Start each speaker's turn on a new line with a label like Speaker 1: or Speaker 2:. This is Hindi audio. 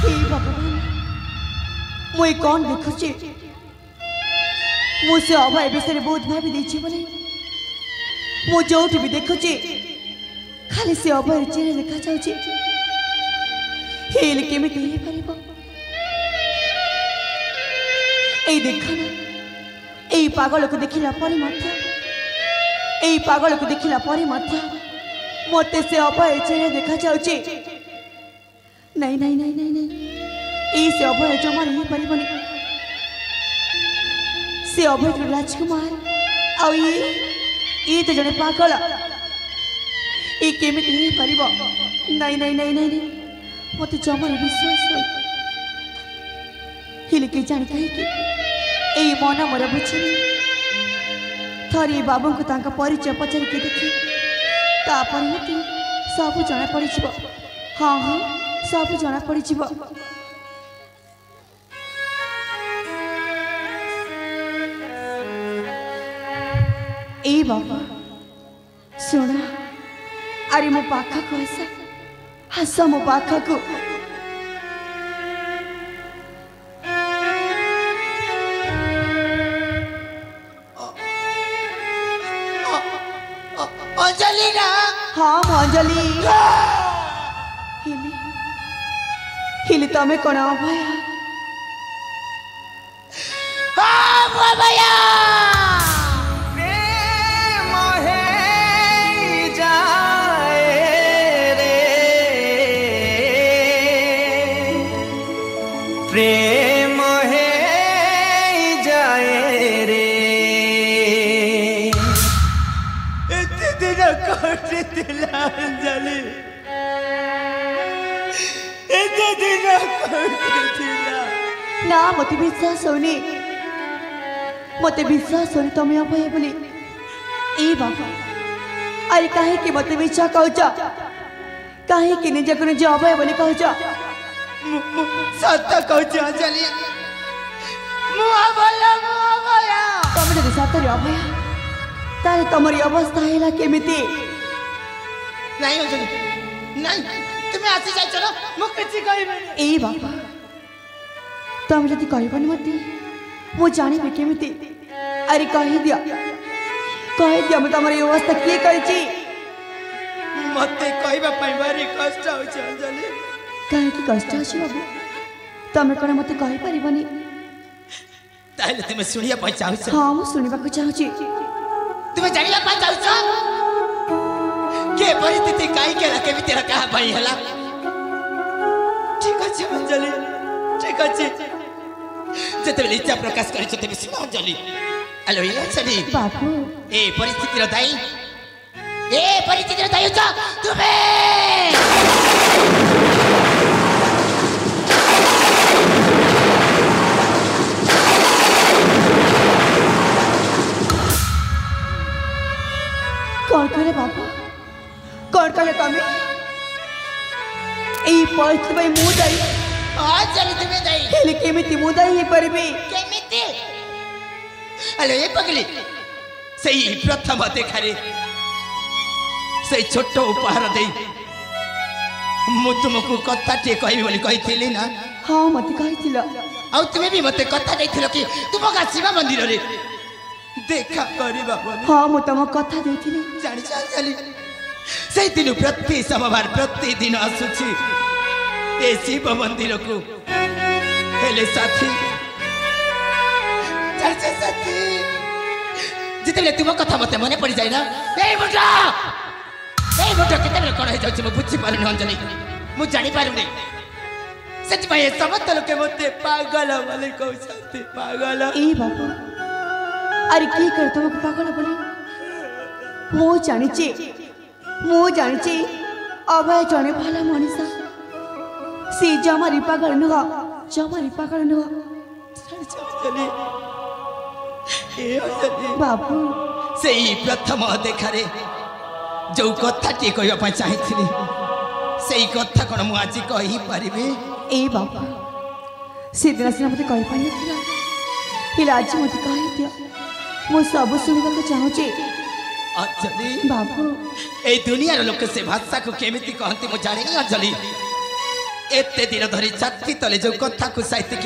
Speaker 1: हे भगवान मुई कौन देखुचे मु से अभय विषय बहुत भावी देछि बोले मु जोठी भी देखुचे खाली से अभय चेहरा देखा जाउचे हेल केमिति हे परिबो ए देखना ए पागल को देखिला परे मध्य ए पागल को देखिला परे मध्य मते से अभय चेहरा देखा जाउचे नहीं नहीं नहीं नहीं नहीं से अभय जमा नहीं परिबनी से अभय राजकुमार आ ये तो जने पागल ये केमिति नहीं परिबो नहीं नहीं नहीं नहीं मते जमा विश्वास हिल के जान कहि कि ए मन मोर बुझिनी थरी बाबू को तांका परिचय पचार के देखी तापर मते सब जना पड़ी छिबो हां हां सब जना पड़ी छिबो ए बाबा सुना अरे मो पाखा को ऐसा हस मो पाखा को
Speaker 2: अंजलि ना
Speaker 1: हाँ अंजलि हिली हिली तमें कौन भया
Speaker 2: हाँ भया
Speaker 3: प्रेम है जाए रे इतने दिन कोट दिला अंजलि इतने दिन कोट दिला
Speaker 1: ना मते विश्वास होनी मते विश्वास होनी तमें अभय बोली ए बाबा अरे काहे कि मते विश्वास कहूचा काहे कि निज को निज अभय बोली कहूचा
Speaker 3: सत्य कहूँ अंजलि
Speaker 1: तमें जब सतरे अभय तारे तमरी अवस्था है केमिति
Speaker 2: नहीं अंजलि नहीं तुम्हें आसी जाई चलो मु किछि कहबे
Speaker 1: ए बाबा तमें जदि कहबनी मते मु जानिबे केमिति अरे कहि दिया मु तमरी अवस्था के कहिछि
Speaker 3: मते कहबा पई भारी कष्ट हो अंजलि
Speaker 1: कहीं कष्ट अच्छे बाबू तमें कौन मत कही पारबनी
Speaker 2: ताहले तुम सुनिया पई चाहू
Speaker 1: हाँ मु सुनिबा को चाहूची
Speaker 2: तुम जानिला पई चाहू के परिस्थिति काई के रखे भी तेरा कहा भाई हला
Speaker 3: ठीक अच्छे अंजलि ठीक अच्छे
Speaker 2: जते इच्छा प्रकाश करि छते भी सुन अंजलि हेलो ये अंजलि
Speaker 1: बाबू
Speaker 2: ए परिस्थिति रो दाई छ तुम्हें
Speaker 1: कौन करे बाबा कौन करे तमें ए परिस्थिति में मु दाई
Speaker 2: आज चली तुम्हें दाई
Speaker 1: हेले केमिति मु दाई हे परबे
Speaker 2: केमिति हेलो ये पगली सही प्रथम देखारे से छोट उपहार दे मु तुमको कथा टे कहबी बोली कहिथिली ना
Speaker 1: हाँ मत कहिथिल
Speaker 2: आ तुमे भी मते कथा देथिल कि तुम का शिव मंदिर रे देखा करिबा बोली
Speaker 1: हाँ मु तम कथा देथिली
Speaker 2: जानि चली से दिन प्रति सोमवार प्रति दिन आसुची ए शिव मंदिर को हेले साथी चल साथी जिते तुम कथा मते मने पड़ी जाय ना ए बुढ़ा केते कौन है जाउछ मु बुझी पारुनी अंजलि मु जानि पारुनी सच भाई समस्त लोग मते पागल वाले कहउछंती पागल
Speaker 1: ए बाबा अरे की कर तुम पागल बोली मु जानिची अभय जने भला मनीषा सी जमारी पागल नुह बाबू
Speaker 2: से प्रथम देखारे जो कथा टी कहवा चाहिए से कथा कौन मु आज कही पारि
Speaker 1: ए बाबा से दिन सीना मत कही पार ना आज मत कही दिया मु सब शुणा चाहूचे
Speaker 2: अंजलि
Speaker 1: बाबू
Speaker 2: ए दुनिया लोक से भाषा को केमिति कहती मु जाने अंजलि एते दिन धरी छाती तले जो कथा को साहित्य